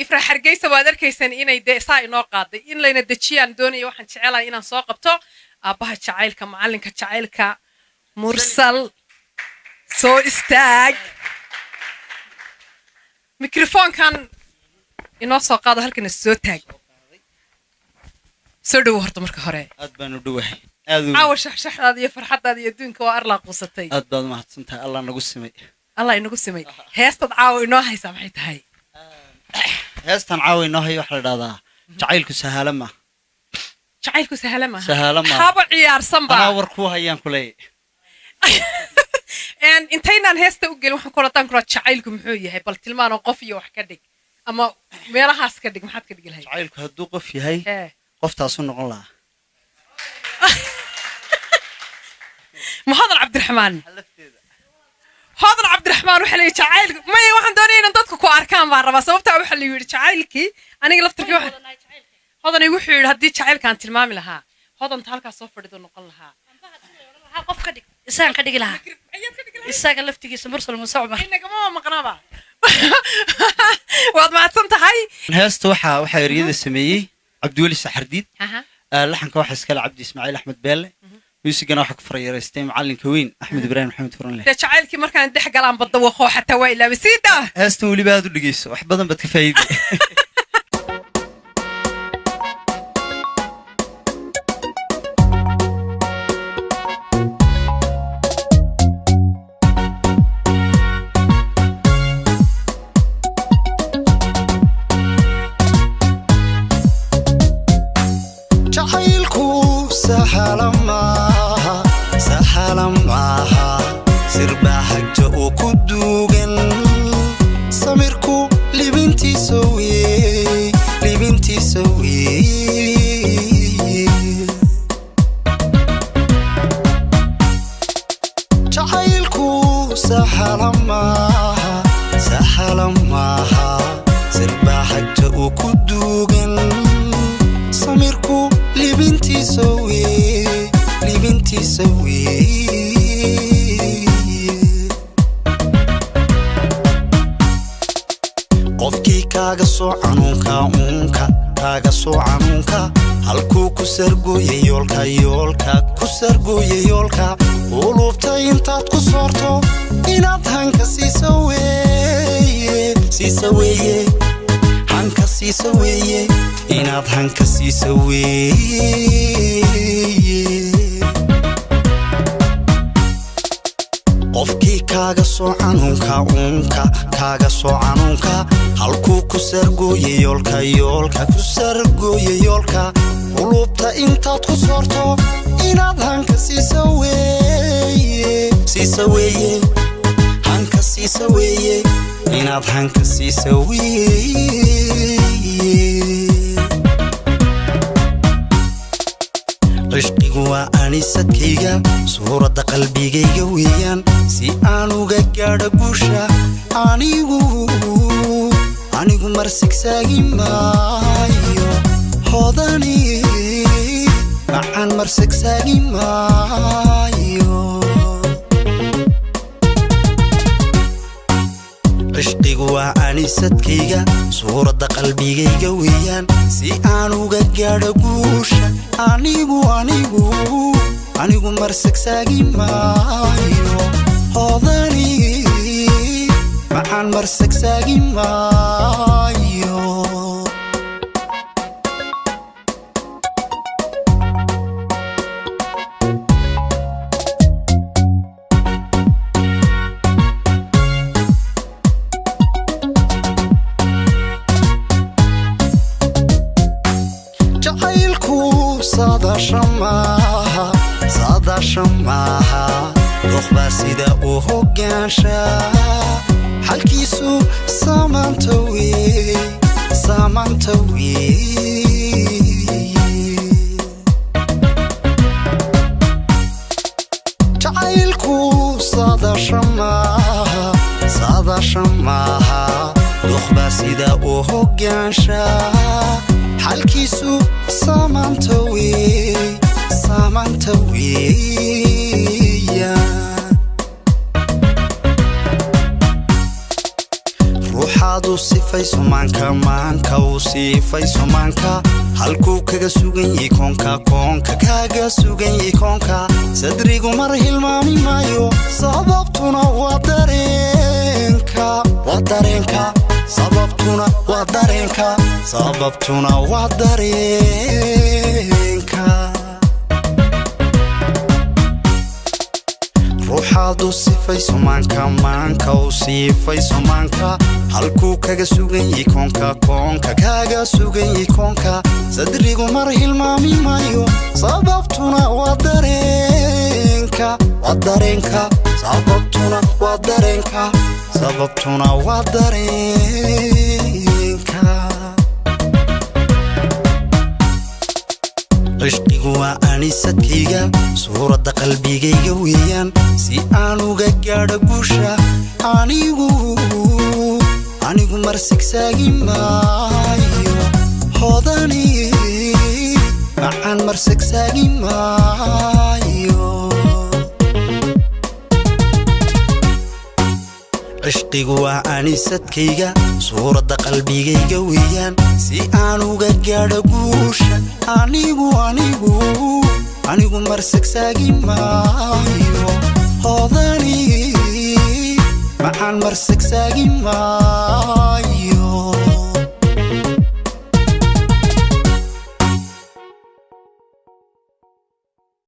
ifra hargeysa waad arkaysan inay deesaa inoo qaaday in layna dajiyaan doonayo waxaan jecelahay inaan soo qabto aabaha jacaylka macalinka jacaylka mursal soo istaag mikrofoonkan inoo soo qaado halkan soo taag soo dhaw horta marka hore aad baan u dhawahay caawa shaxshaxdaada iyo farxadaada iyo adduunka waa arlaa quusatay aad baad mahadsantahay allah nagu simay heestad caawa inoo haysaa maxay tahay heestan caawa inoo hayo waxa la dhahdaa jacaylku sahalo ma haba ciyaarsanba anaa war ku hayaan kulay intaynaan heesta u gelin waxaan kula tan kula jacaylku muxuu yahay bal tilmaan oo qof iyo wax ka dhig ama meelahaas ka dhig maxaad ka dhigi lahayd jacaylku hadduu qof yahay qoftaas u noqon lahaa محمد عبد الرحمن هذا عبد الرحمن وحلي جعيل ما waxaan doonay in dadku ku arkaan baan rabaa sababta waxa la yiri jacaylki aniga laftirkii waxa hodan ay wuxuu yiri hadii jacaylkaan tilmaami lahaa hodan halka soo fadhido noqon lahaa qof ka dhig isaan ka dhigi lahaa isaga laftigiisa mursal musacba inaga ma maqnaaba waad maadsan tahay heesta waxa eriyada sameeyay Cabdiwali Saxardiid laxanka waxa iska la Cabdi Ismaaciil Axmed Beelle muusigana waxa ku farayareystay macalinka weyn Axmed Ibrahim Maxamed Furanle jacaylkii markaan dhex galaan badda waqo xataa waa ilaa bisiida heestan wali baad u dhigeyso wax badan bad ka faa'iiday yoolka ulubta intaad ku soorto inaad hanka siiso weeye hanka siiso weeye inaad hanka siiso weeye qofkii kaaga soo canuunka halkuu ku sargooye yoolka ku sargooye yoolka ulubta intaad ku soorto inaad hanka siiso weeye hanka siiso weeye inaad hanka siiso weeye عشقي وأنيستكيga suurada qalbigayga weeyaan si aan uga gaadho guusha anigu marsigsaagi maayo hodani macaan marsigsaagi maayo عشقي وأنيستكيga suurada qalbigayga weeyaan si aan uga gaadho guusha anigu marsigsaagi maayo hodani macaan marsigsaagi maayo صداشماها دخبا سيدا وهوغانشا حالكيسو سامانتوي جعيلكو صداشماها دخبا سيدا وهوغانشا حالكيسو سامانتوي روحا ruuxaadu sifayso maanka uu sifayso maanka halkuu kaga sugan yahay koonka kaaga sugan yahay koonka sadrigu mar hilmaami maayo sababtuna waa dareenka sababtuna waa dareenka ruuxaadu sifayso maanka uu sifayso maanka halkuu kaga sugan yahay koonka kaaga sugan yahay koonka sadrigu mar hilmaami maayo sababtuna waa dareenka sababtuna waa dareenka cishqigu waa anisadkayga suuradda qalbigayga weeyaan si aan uga gaadho guusha anigu marsigsaagi maayo hodani macaan marsigsaagi maayo cishqigu waa anisadkayga suuradda qalbigayga weeyaan si aan uga gaadho guusha anigu marsigsaagi maayo hodani macaan marsigsaagi maayo